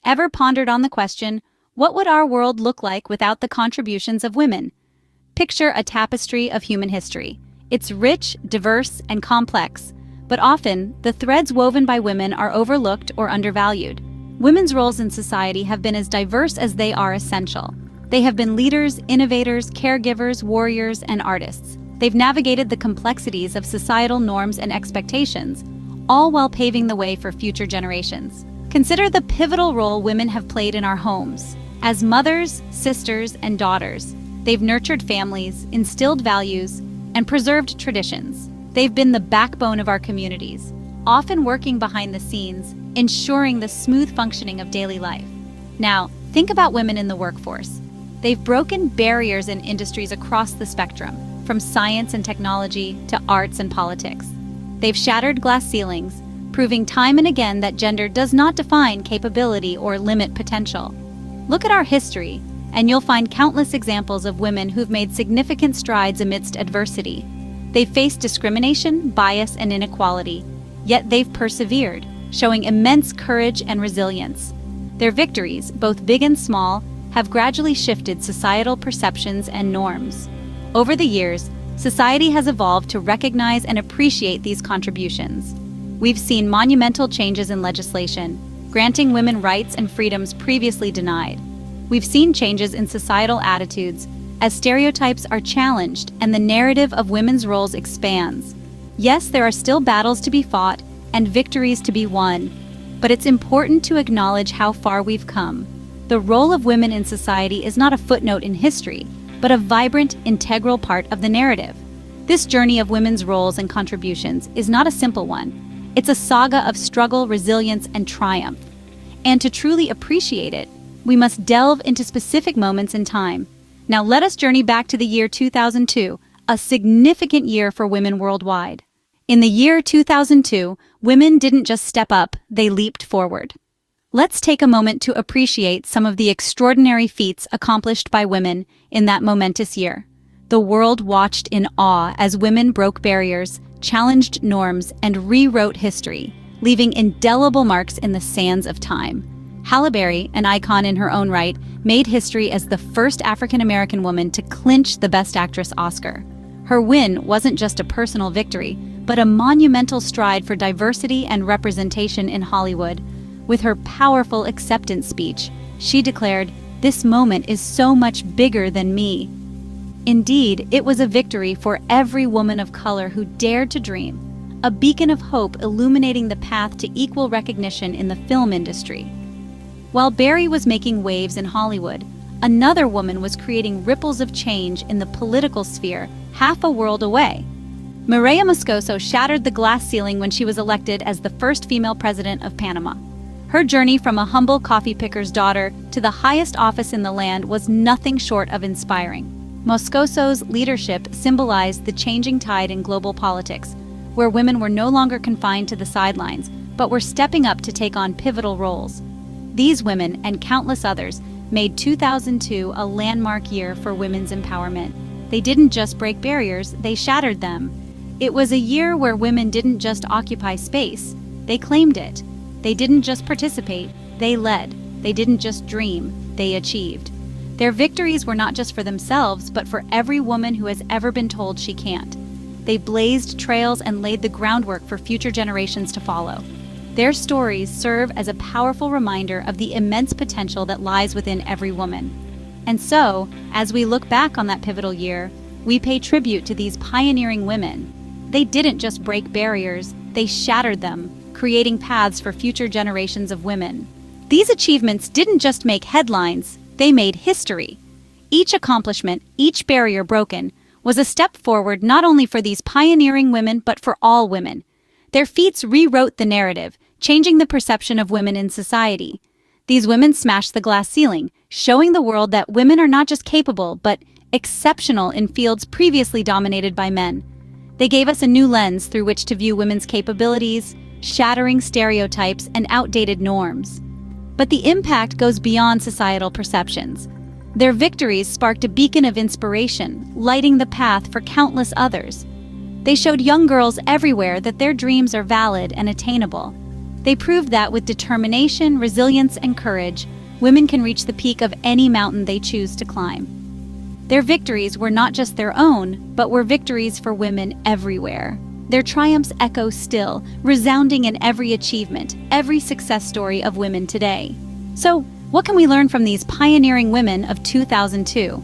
Ever pondered on the question, what would our world look like without the contributions of women? Picture a tapestry of human history. It's rich, diverse, and complex, but often the threads woven by women are overlooked or undervalued. Women's roles in society have been as diverse as they are essential. They have been leaders, innovators, caregivers, warriors, and artists. They've navigated the complexities of societal norms and expectations, all while paving the way for future generations. Consider the pivotal role women have played in our homes. As mothers, sisters, and daughters, they've nurtured families, instilled values, and preserved traditions. They've been the backbone of our communities, often working behind the scenes, ensuring the smooth functioning of daily life. Now, think about women in the workforce. They've broken barriers in industries across the spectrum, from science and technology to arts and politics. They've shattered glass ceilings, proving time and again that gender does not define capability or limit potential. Look at our history, and you'll find countless examples of women who've made significant strides amidst adversity. They've faced discrimination, bias, and inequality, yet they've persevered, showing immense courage and resilience. Their victories, both big and small, have gradually shifted societal perceptions and norms. Over the years, society has evolved to recognize and appreciate these contributions. We've seen monumental changes in legislation, granting women rights and freedoms previously denied. We've seen changes in societal attitudes as stereotypes are challenged and the narrative of women's roles expands. Yes, there are still battles to be fought and victories to be won, but it's important to acknowledge how far we've come. The role of women in society is not a footnote in history, but a vibrant, integral part of the narrative. This journey of women's roles and contributions is not a simple one. It's a saga of struggle, resilience, and triumph. And to truly appreciate it, we must delve into specific moments in time. Now let us journey back to the year 2002, a significant year for women worldwide. In the year 2002, women didn't just step up, they leaped forward. Let's take a moment to appreciate some of the extraordinary feats accomplished by women in that momentous year. The world watched in awe as women broke barriers, challenged norms, and rewrote history, leaving indelible marks in the sands of time. Halle Berry, an icon in her own right, made history as the first African-American woman to clinch the Best Actress Oscar. Her win wasn't just a personal victory, but a monumental stride for diversity and representation in Hollywood. With her powerful acceptance speech, she declared, "This moment is so much bigger than me." Indeed, it was a victory for every woman of color who dared to dream, a beacon of hope illuminating the path to equal recognition in the film industry. While Berry was making waves in Hollywood, another woman was creating ripples of change in the political sphere half a world away. Mireya Moscoso shattered the glass ceiling when she was elected as the first female president of Panama. Her journey from a humble coffee picker's daughter to the highest office in the land was nothing short of inspiring. Moscoso's leadership symbolized the changing tide in global politics, where women were no longer confined to the sidelines, but were stepping up to take on pivotal roles. These women, and countless others, made 2002 a landmark year for women's empowerment. They didn't just break barriers, they shattered them. It was a year where women didn't just occupy space, they claimed it. They didn't just participate, they led. They didn't just dream, they achieved. Their victories were not just for themselves, but for every woman who has ever been told she can't. They blazed trails and laid the groundwork for future generations to follow. Their stories serve as a powerful reminder of the immense potential that lies within every woman. And so, as we look back on that pivotal year, we pay tribute to these pioneering women. They didn't just break barriers, they shattered them, creating paths for future generations of women. These achievements didn't just make headlines, they made history. Each accomplishment, each barrier broken, was a step forward not only for these pioneering women but for all women. Their feats rewrote the narrative, changing the perception of women in society. These women smashed the glass ceiling, showing the world that women are not just capable but exceptional in fields previously dominated by men. They gave us a new lens through which to view women's capabilities, shattering stereotypes and outdated norms. But the impact goes beyond societal perceptions. Their victories sparked a beacon of inspiration, lighting the path for countless others. They showed young girls everywhere that their dreams are valid and attainable. They proved that with determination, resilience, and courage, women can reach the peak of any mountain they choose to climb. Their victories were not just their own, but were victories for women everywhere. Their triumphs echo still, resounding in every achievement, every success story of women today. So, what can we learn from these pioneering women of 2002?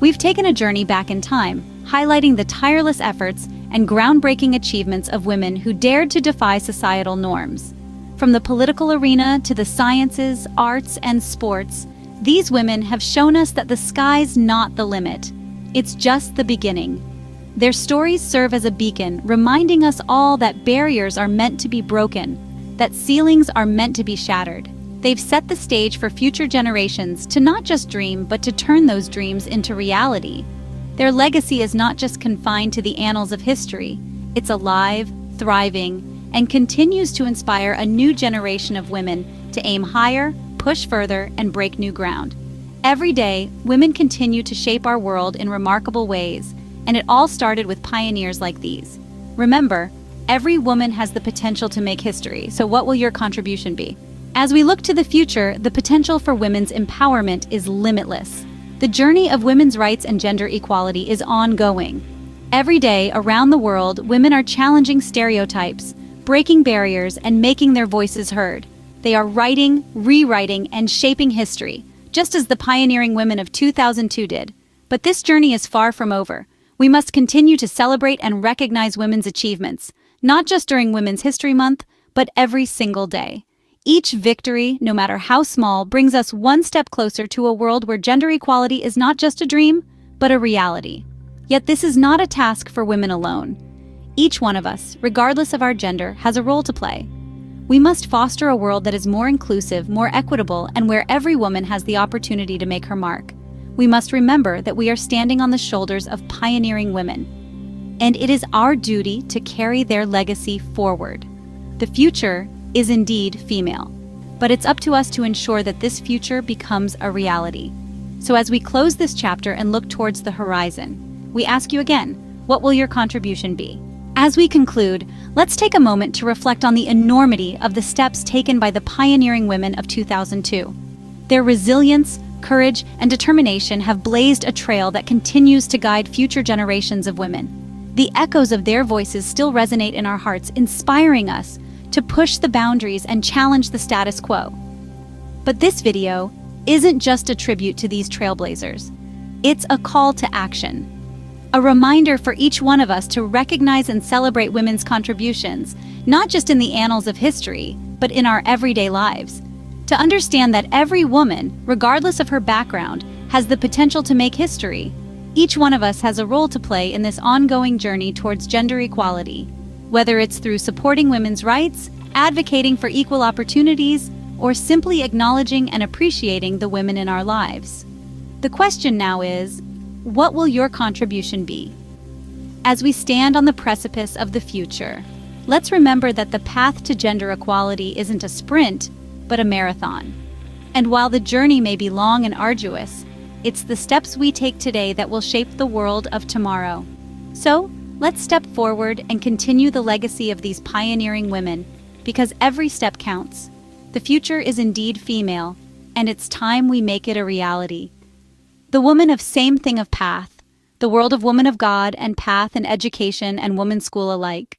We've taken a journey back in time, highlighting the tireless efforts and groundbreaking achievements of women who dared to defy societal norms. From the political arena to the sciences, arts, and sports, these women have shown us that the sky's not the limit. It's just the beginning. Their stories serve as a beacon, reminding us all that barriers are meant to be broken, that ceilings are meant to be shattered. They've set the stage for future generations to not just dream, but to turn those dreams into reality. Their legacy is not just confined to the annals of history. It's alive, thriving, and continues to inspire a new generation of women to aim higher, push further, and break new ground. Every day, women continue to shape our world in remarkable ways, and it all started with pioneers like these. Remember, every woman has the potential to make history, so what will your contribution be? As we look to the future, the potential for women's empowerment is limitless. The journey of women's rights and gender equality is ongoing. Every day, around the world, women are challenging stereotypes, breaking barriers, and making their voices heard. They are writing, rewriting, and shaping history, just as the pioneering women of 2002 did. But this journey is far from over. We must continue to celebrate and recognize women's achievements, not just during Women's History Month, but every single day. Each victory, no matter how small, brings us one step closer to a world where gender equality is not just a dream, but a reality. Yet this is not a task for women alone. Each one of us, regardless of our gender, has a role to play. We must foster a world that is more inclusive, more equitable, and where every woman has the opportunity to make her mark. We must remember that we are standing on the shoulders of pioneering women, and it is our duty to carry their legacy forward. The future is indeed female, but it's up to us to ensure that this future becomes a reality. So as we close this chapter and look towards the horizon, we ask you again, what will your contribution be? As we conclude, let's take a moment to reflect on the enormity of the steps taken by the pioneering women of 2002. Their resilience, courage, and determination have blazed a trail that continues to guide future generations of women. The echoes of their voices still resonate in our hearts, inspiring us to push the boundaries and challenge the status quo. But this video isn't just a tribute to these trailblazers. It's a call to action. A reminder for each one of us to recognize and celebrate women's contributions, not just in the annals of history, but in our everyday lives. To understand that every woman, regardless of her background, has the potential to make history. Each one of us has a role to play in this ongoing journey towards gender equality. Whether it's through supporting women's rights, advocating for equal opportunities, or simply acknowledging and appreciating the women in our lives. The question now is, what will your contribution be? As we stand on the precipice of the future, let's remember that the path to gender equality isn't a sprint, but a marathon. And while the journey may be long and arduous, it's the steps we take today that will shape the world of tomorrow. So, let's step forward and continue the legacy of these pioneering women, because every step counts. The future is indeed female, and it's time we make it a reality. The woman of same thing of path, the world of woman of God and path and education and woman's school alike.